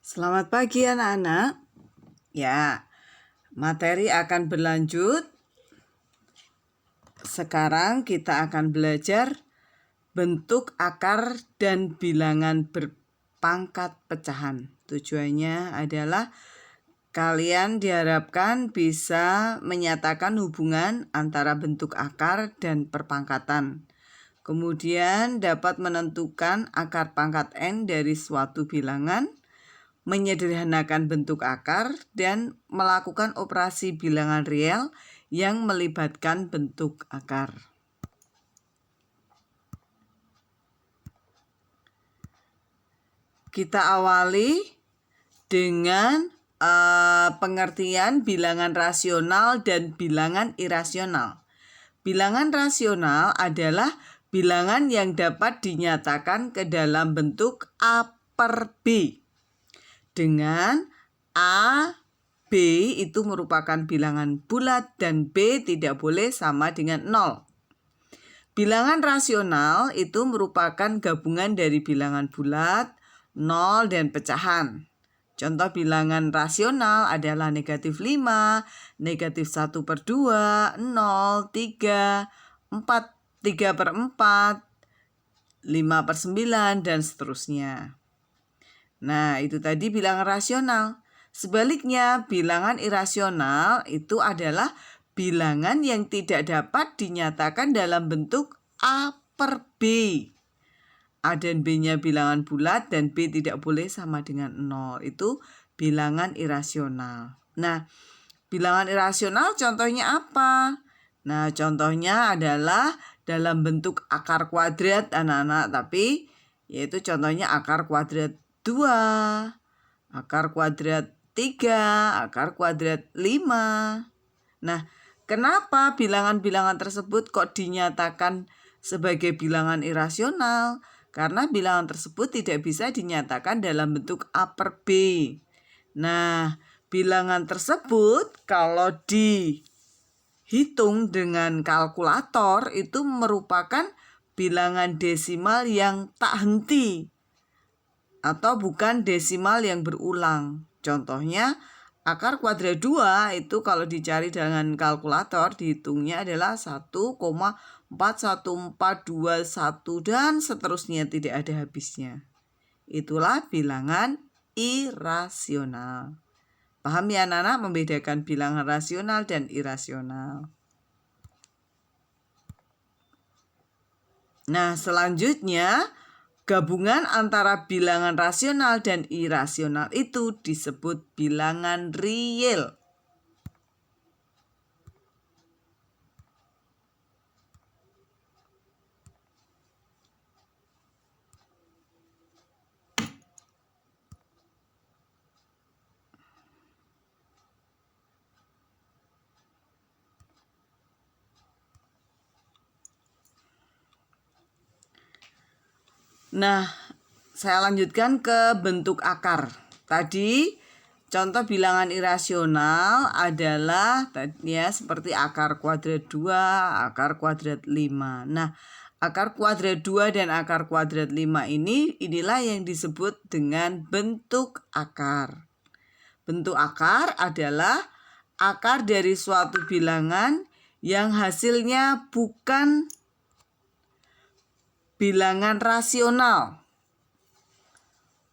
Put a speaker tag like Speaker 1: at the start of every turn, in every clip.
Speaker 1: Selamat pagi anak-anak. Ya, materi akan berlanjut. Sekarang kita akan belajar bentuk akar dan bilangan berpangkat pecahan. Tujuannya adalah kalian diharapkan bisa menyatakan hubungan antara bentuk akar dan perpangkatan. Kemudian dapat menentukan akar pangkat N dari suatu bilangan, menyederhanakan bentuk akar, dan melakukan operasi bilangan real yang melibatkan bentuk akar. Kita awali dengan pengertian bilangan rasional dan bilangan irasional. Bilangan rasional adalah bilangan yang dapat dinyatakan ke dalam bentuk A per B. Dengan A, B itu merupakan bilangan bulat dan B tidak boleh sama dengan 0. Bilangan rasional itu merupakan gabungan dari bilangan bulat, 0, dan pecahan. Contoh bilangan rasional adalah negatif 5, negatif 1/2, 0, 3, 4, 3/4, 5/9, dan seterusnya. Nah, itu tadi bilangan rasional. Sebaliknya, bilangan irasional itu adalah bilangan yang tidak dapat dinyatakan dalam bentuk A per B. A dan B-nya bilangan bulat dan B tidak boleh sama dengan 0. Itu bilangan irasional. Nah, bilangan irasional contohnya apa? Nah, contohnya adalah dalam bentuk akar kuadrat anak-anak, tapi yaitu contohnya akar kuadrat 2, akar kuadrat 3, akar kuadrat 5. Nah, kenapa bilangan-bilangan tersebut kok dinyatakan sebagai bilangan irasional? Karena bilangan tersebut tidak bisa dinyatakan dalam bentuk A per B. Nah, bilangan tersebut kalau dihitung dengan kalkulator itu merupakan bilangan desimal yang tak henti atau bukan desimal yang berulang. Contohnya, akar kuadrat 2 itu kalau dicari dengan kalkulator dihitungnya adalah 1,41421 dan seterusnya, tidak ada habisnya. Itulah bilangan irasional. Paham ya anak-anak membedakan bilangan rasional dan irasional. Nah, selanjutnya gabungan antara bilangan rasional dan irasional itu disebut bilangan real. Nah, saya lanjutkan ke bentuk akar. Tadi contoh bilangan irasional adalah ya seperti akar kuadrat 2, akar kuadrat 5. Nah, akar kuadrat 2 dan akar kuadrat 5 inilah yang disebut dengan bentuk akar. Bentuk akar adalah akar dari suatu bilangan yang hasilnya bukan bilangan rasional.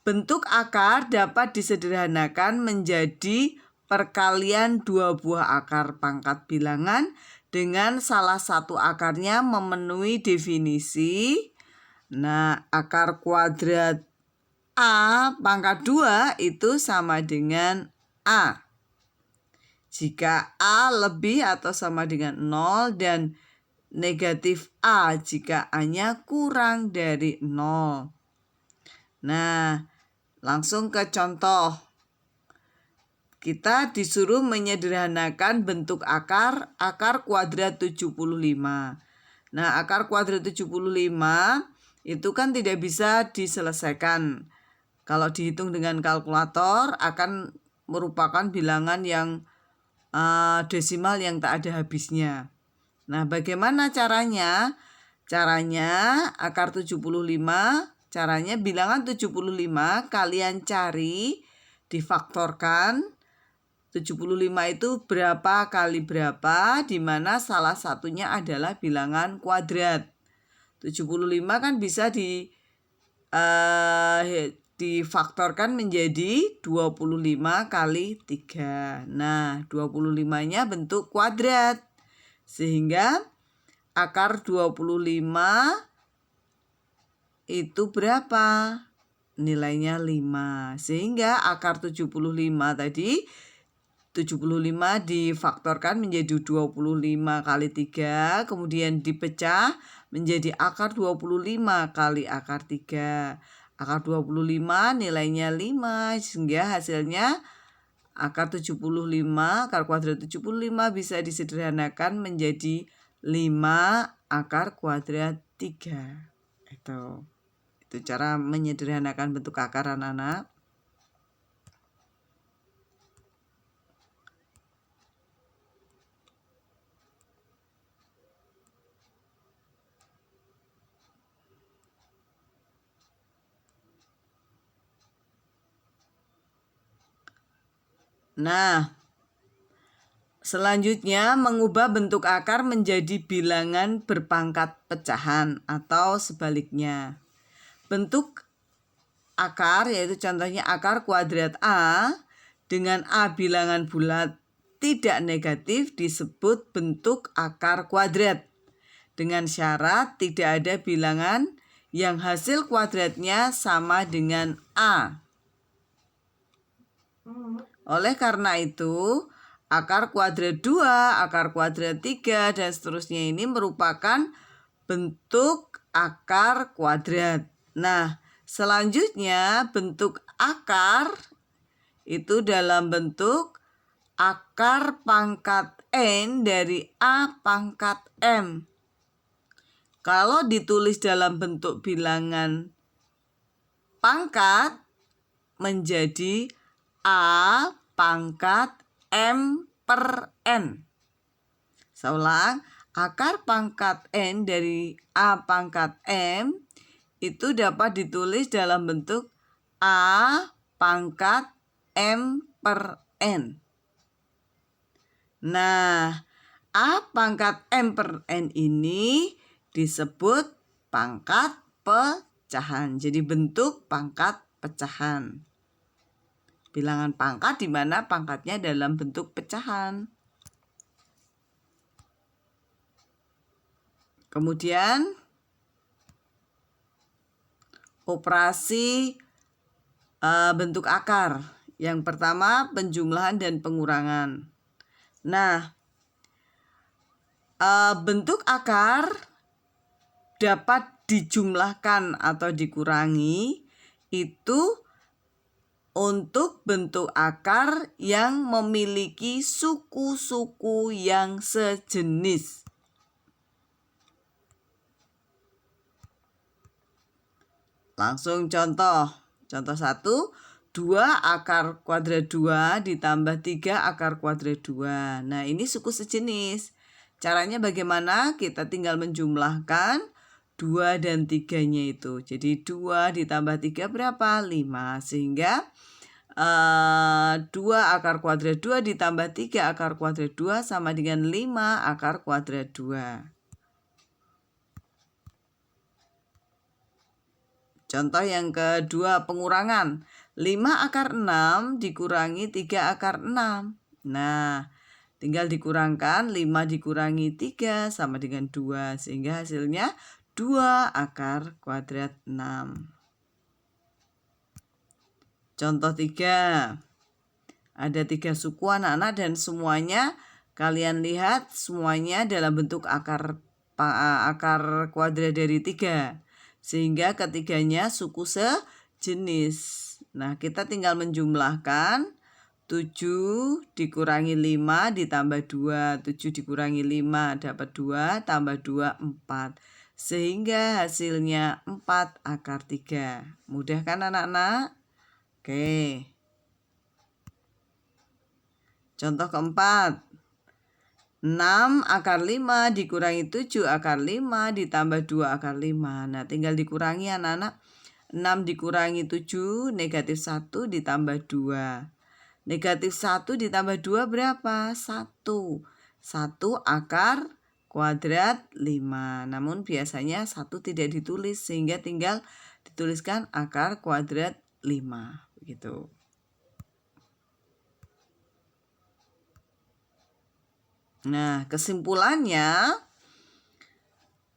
Speaker 1: Bentuk akar dapat disederhanakan menjadi perkalian dua buah akar pangkat bilangan dengan salah satu akarnya memenuhi definisi. Nah, akar kuadrat A pangkat 2 itu sama dengan A. Jika A lebih atau sama dengan 0 dan negatif A jika A-nya kurang dari 0. Nah, langsung ke contoh. Kita disuruh menyederhanakan bentuk akar kuadrat 75. Nah, akar kuadrat 75 itu kan tidak bisa diselesaikan. Kalau dihitung dengan kalkulator akan merupakan bilangan yang desimal yang tak ada habisnya. Nah, bagaimana caranya? Caranya akar 75, caranya bilangan 75 kalian cari difaktorkan. 75 itu berapa kali berapa, di mana salah satunya adalah bilangan kuadrat. 75 kan bisa difaktorkan menjadi 25 kali 3. Nah, 25-nya bentuk kuadrat. Sehingga akar 25 itu berapa? Nilainya 5. Sehingga akar 75 tadi 75 difaktorkan menjadi 25 kali 3, kemudian dipecah menjadi akar 25 kali akar 3. Akar 25 nilainya 5, sehingga hasilnya akar 75, akar kuadrat 75 bisa disederhanakan menjadi 5 akar kuadrat 3. Itu cara menyederhanakan bentuk akar, anak-anak. Nah, selanjutnya mengubah bentuk akar menjadi bilangan berpangkat pecahan atau sebaliknya. Bentuk akar yaitu contohnya akar kuadrat A dengan A bilangan bulat tidak negatif disebut bentuk akar kuadrat. Dengan syarat tidak ada bilangan yang hasil kuadratnya sama dengan A. Oleh karena itu, akar kuadrat 2, akar kuadrat 3, dan seterusnya ini merupakan bentuk akar kuadrat. Nah, selanjutnya bentuk akar itu dalam bentuk akar pangkat N dari A pangkat M. Kalau ditulis dalam bentuk bilangan pangkat menjadi A pangkat M per N. Seulang, akar pangkat N dari A pangkat M itu dapat ditulis dalam bentuk A pangkat M per N. Nah, A pangkat M per N ini disebut pangkat pecahan. Jadi bentuk pangkat pecahan. Bilangan pangkat di mana pangkatnya dalam bentuk pecahan. Kemudian operasi bentuk akar. Yang pertama penjumlahan dan pengurangan. Nah, bentuk akar dapat dijumlahkan atau dikurangi itu untuk bentuk akar yang memiliki suku-suku yang sejenis. Langsung contoh. Contoh 1, 2 akar kuadrat 2 ditambah 3 akar kuadrat 2. Nah, ini suku sejenis. Caranya bagaimana? Kita tinggal menjumlahkan 2 dan 3-nya itu. Jadi 2 ditambah 3 berapa? 5. Sehingga 2 akar kuadrat 2 ditambah 3 akar kuadrat 2 sama dengan 5 akar kuadrat 2. Contoh yang kedua, pengurangan. 5 akar 6 dikurangi 3 akar 6. Nah, tinggal dikurangkan 5 dikurangi 3 sama dengan 2. Sehingga hasilnya 2 akar kuadrat 6. Contoh 3. Ada 3 suku anak-anak dan semuanya kalian lihat semuanya dalam bentuk akar kuadrat dari 3. Sehingga ketiganya suku sejenis. Nah, kita tinggal menjumlahkan 7 dikurangi 5 ditambah 2. 7 dikurangi 5 dapat 2 tambah 2 4. Sehingga hasilnya 4 akar 3. Mudah kan anak-anak? Oke. Contoh keempat. 6 akar 5 dikurangi 7 akar 5 ditambah 2 akar 5. Nah, tinggal dikurangi anak-anak. 6 dikurangi 7, negatif 1 ditambah 2. Negatif 1 ditambah 2 berapa? 1. 1 akar kuadrat 5. Namun biasanya 1 tidak ditulis sehingga tinggal dituliskan akar kuadrat 5. Begitu. Nah, kesimpulannya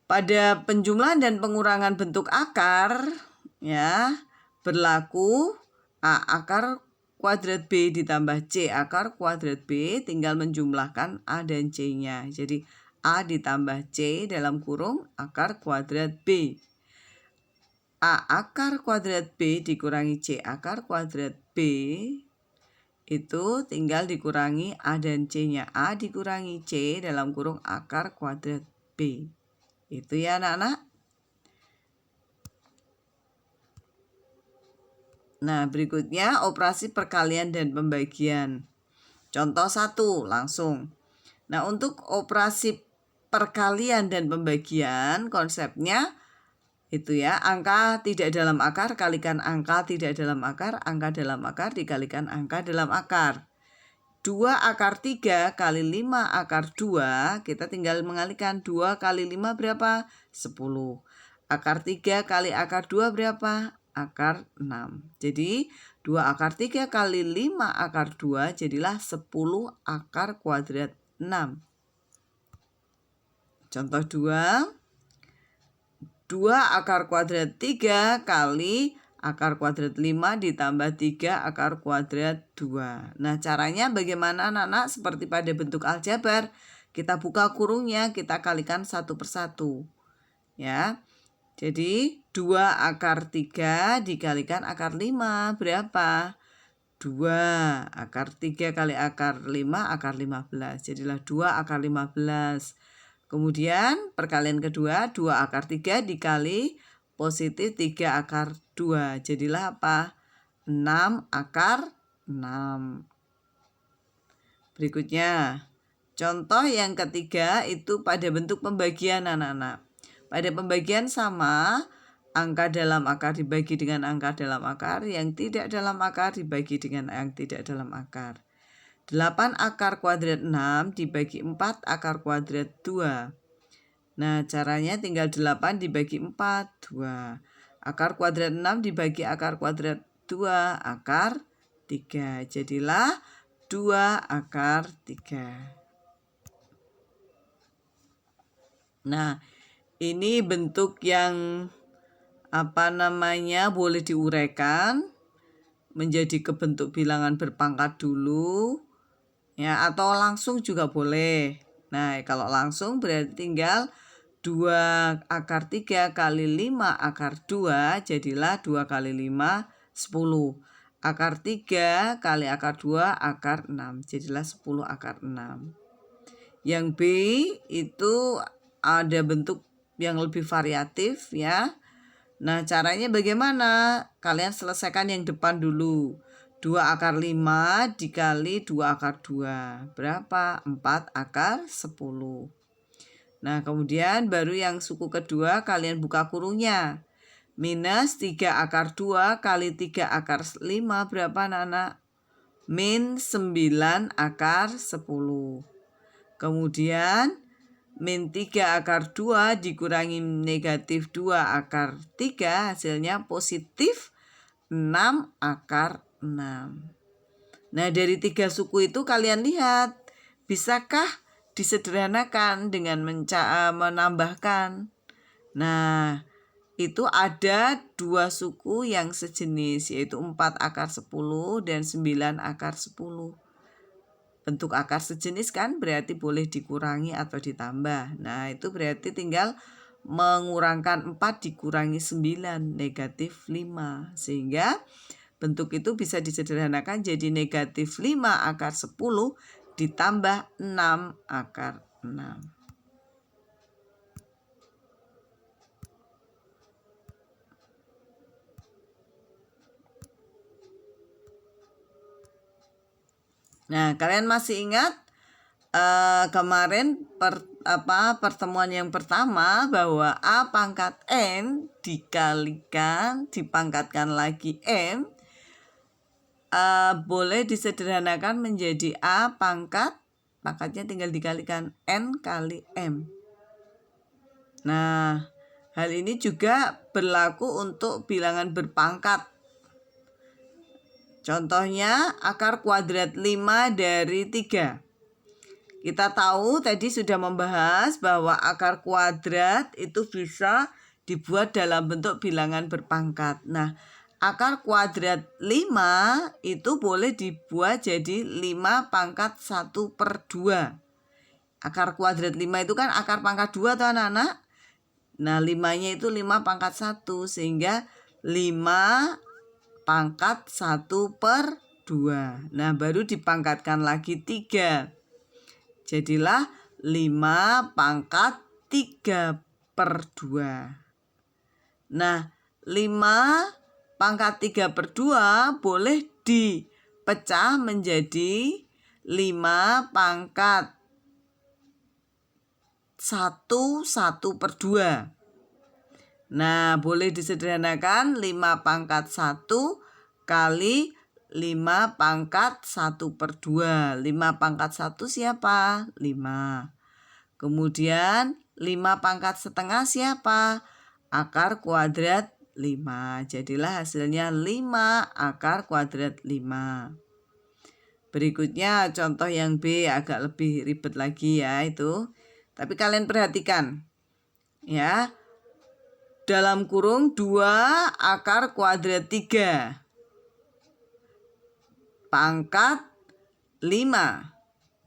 Speaker 1: pada penjumlahan dan pengurangan bentuk akar ya berlaku A akar kuadrat B ditambah C akar kuadrat B, tinggal menjumlahkan A dan C-nya. Jadi A ditambah C dalam kurung akar kuadrat B. A akar kuadrat B dikurangi C akar kuadrat B itu tinggal dikurangi A dan C-nya. A dikurangi C dalam kurung akar kuadrat B. Itu ya anak-anak. Nah, berikutnya operasi perkalian dan pembagian. Contoh 1 langsung. Nah, untuk operasi perkalian dan pembagian konsepnya itu ya, angka tidak dalam akar kalikan angka tidak dalam akar, angka dalam akar dikalikan angka dalam akar. 2 akar 3 kali 5 akar 2, kita tinggal mengalihkan 2 kali 5 berapa? 10. Akar 3 kali akar 2 berapa? Akar 6. Jadi 2 akar 3 kali 5 akar 2 jadilah 10 akar kuadrat 6. Contoh 2. 2 akar kuadrat 3 kali akar kuadrat 5 ditambah 3 akar kuadrat 2. Nah, caranya bagaimana anak-anak? Seperti pada bentuk aljabar, kita buka kurungnya, kita kalikan satu persatu. Ya. Jadi 2 akar 3 dikalikan akar 5 berapa? 2 akar 3 kali akar 5 akar 15. Jadilah 2 akar 15. Kemudian perkalian kedua 2 akar 3 dikali positif 3 akar 2. Jadilah apa? 6 akar 6. Berikutnya, contoh yang ketiga itu pada bentuk pembagian anak-anak. Pada pembagian sama, angka dalam akar dibagi dengan angka dalam akar, yang tidak dalam akar dibagi dengan yang tidak dalam akar. 8 akar kuadrat 6 dibagi 4 akar kuadrat 2. Nah, caranya tinggal 8 dibagi 4, 2. Akar kuadrat 6 dibagi akar kuadrat 2, akar 3. Jadilah 2 akar 3. Nah, ini bentuk yang boleh diuraikan menjadi kebentuk bilangan berpangkat dulu. Ya, atau langsung juga boleh. Nah, kalau langsung berarti tinggal 2 akar 3 kali 5 akar 2 jadilah 2 kali 5 10. Akar 3 kali akar 2 akar 6 jadilah 10 akar 6. Yang B itu ada bentuk yang lebih variatif ya. Nah, caranya bagaimana? Kalian selesaikan yang depan dulu. 2 akar 5 dikali 2 akar 2. Berapa? 4 akar 10. Nah, kemudian baru yang suku kedua kalian buka kurungnya. Minus 3 akar 2 kali 3 akar 5 berapa anak-anak? Min 9 akar 10. Kemudian min 3 akar 2 dikurangi negatif 2 akar 3 hasilnya positif 6 akar 6. Nah, dari 3 suku itu kalian lihat, bisakah disederhanakan dengan menambahkan? Nah, itu ada 2 suku yang sejenis, yaitu 4 akar 10 dan 9 akar 10. Bentuk akar sejenis kan berarti boleh dikurangi atau ditambah. Nah, itu berarti tinggal mengurangkan 4 dikurangi 9, negatif 5. Sehingga bentuk itu bisa disederhanakan jadi negatif 5 akar 10 ditambah 6 akar 6. Nah, kalian masih ingat kemarin pertemuan yang pertama bahwa A pangkat N dikalikan, dipangkatkan lagi M, boleh disederhanakan menjadi A pangkatnya tinggal dikalikan N kali M. Nah, hal ini juga berlaku untuk bilangan berpangkat. Contohnya akar kuadrat 5 dari 3. Kita tahu tadi sudah membahas bahwa akar kuadrat itu bisa dibuat dalam bentuk bilangan berpangkat. Nah, akar kuadrat 5 itu boleh dibuat jadi 5 pangkat 1/2. Akar kuadrat 5 itu kan akar pangkat 2 tuh anak-anak. Nah, 5-nya itu 5 pangkat 1 sehingga 5 pangkat 1/2. Nah, baru dipangkatkan lagi 3. Jadilah 5 pangkat 3/2. Nah, 5 pangkat 3/2 boleh dipecah menjadi 5 pangkat 1/2. Nah, boleh disederhanakan 5 pangkat 1 kali 5 pangkat 1/2. 5 pangkat 1 siapa? 5. Kemudian 5 pangkat setengah siapa? Akar kuadrat 5. Jadilah hasilnya 5 akar kuadrat 5. Berikutnya contoh yang B agak lebih ribet lagi ya itu. Tapi kalian perhatikan ya. Dalam kurung 2 akar kuadrat 3 pangkat 5.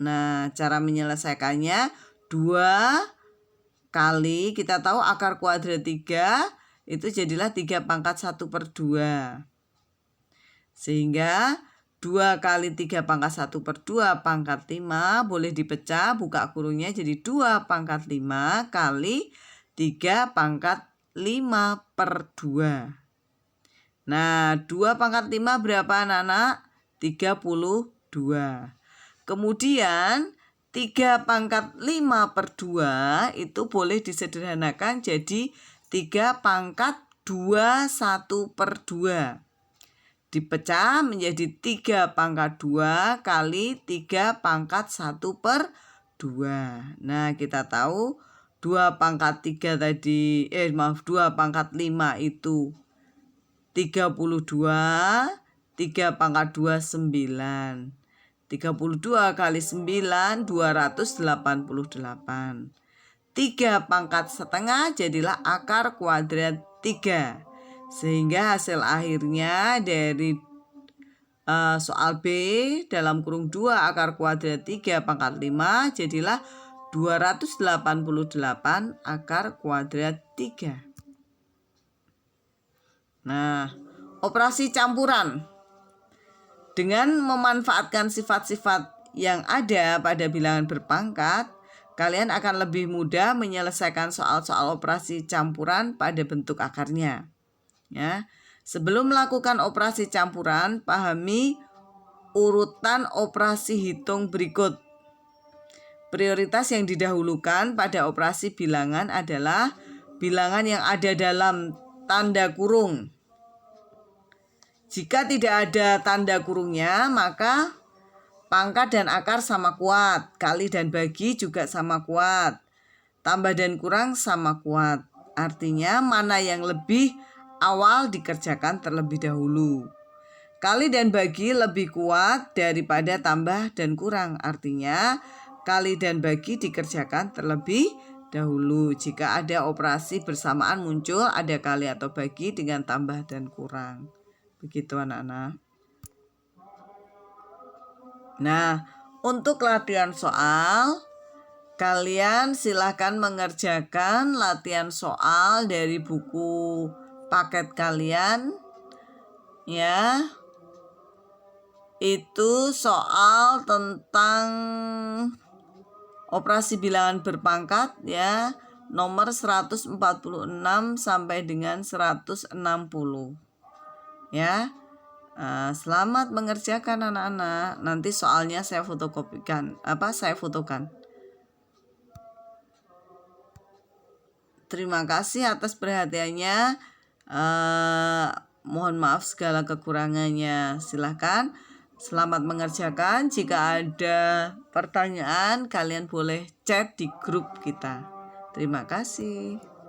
Speaker 1: Nah, cara menyelesaikannya 2 kali, kita tahu akar kuadrat 3 itu jadilah 3 pangkat 1/2. Sehingga 2 kali 3 pangkat 1/2 pangkat 5 boleh dipecah, buka kurungnya jadi 2 pangkat 5 kali 3 pangkat 5/2. Nah, 2 pangkat 5 berapa anak-anak? 32. Kemudian 3 pangkat 5/2 itu boleh disederhanakan jadi 3 pangkat 21/2. Dipecah menjadi 3 pangkat 2 kali 3 pangkat 1/2. Nah, kita tahu 2 pangkat 3 tadi, 2 pangkat 5 itu 32, 3 pangkat 2 9. 32 kali 9 288. 3 pangkat setengah jadilah akar kuadrat 3. Sehingga hasil akhirnya dari soal B dalam kurung 2 akar kuadrat 3 pangkat 5 jadilah 288 akar kuadrat 3. Nah, operasi campuran. Dengan memanfaatkan sifat-sifat yang ada pada bilangan berpangkat, kalian akan lebih mudah menyelesaikan soal-soal operasi campuran pada bentuk akarnya. Ya. Sebelum melakukan operasi campuran, pahami urutan operasi hitung berikut. Prioritas yang didahulukan pada operasi bilangan adalah bilangan yang ada dalam tanda kurung. Jika tidak ada tanda kurungnya, maka pangkat dan akar sama kuat, kali dan bagi juga sama kuat, tambah dan kurang sama kuat. Artinya mana yang lebih awal dikerjakan terlebih dahulu. Kali dan bagi lebih kuat daripada tambah dan kurang. Artinya kali dan bagi dikerjakan terlebih dahulu. Jika ada operasi bersamaan muncul ada kali atau bagi dengan tambah dan kurang. Begitu anak-anak. Nah, untuk latihan soal, kalian silahkan mengerjakan latihan soal dari buku paket kalian. Ya, itu soal tentang operasi bilangan berpangkat ya, nomor 146 sampai dengan 160. Ya. Selamat mengerjakan anak-anak. Nanti soalnya saya fotokopikan, saya fotokan. Terima kasih atas perhatiannya. Mohon maaf segala kekurangannya. Silahkan selamat mengerjakan. Jika ada pertanyaan, kalian boleh chat di grup kita. Terima kasih.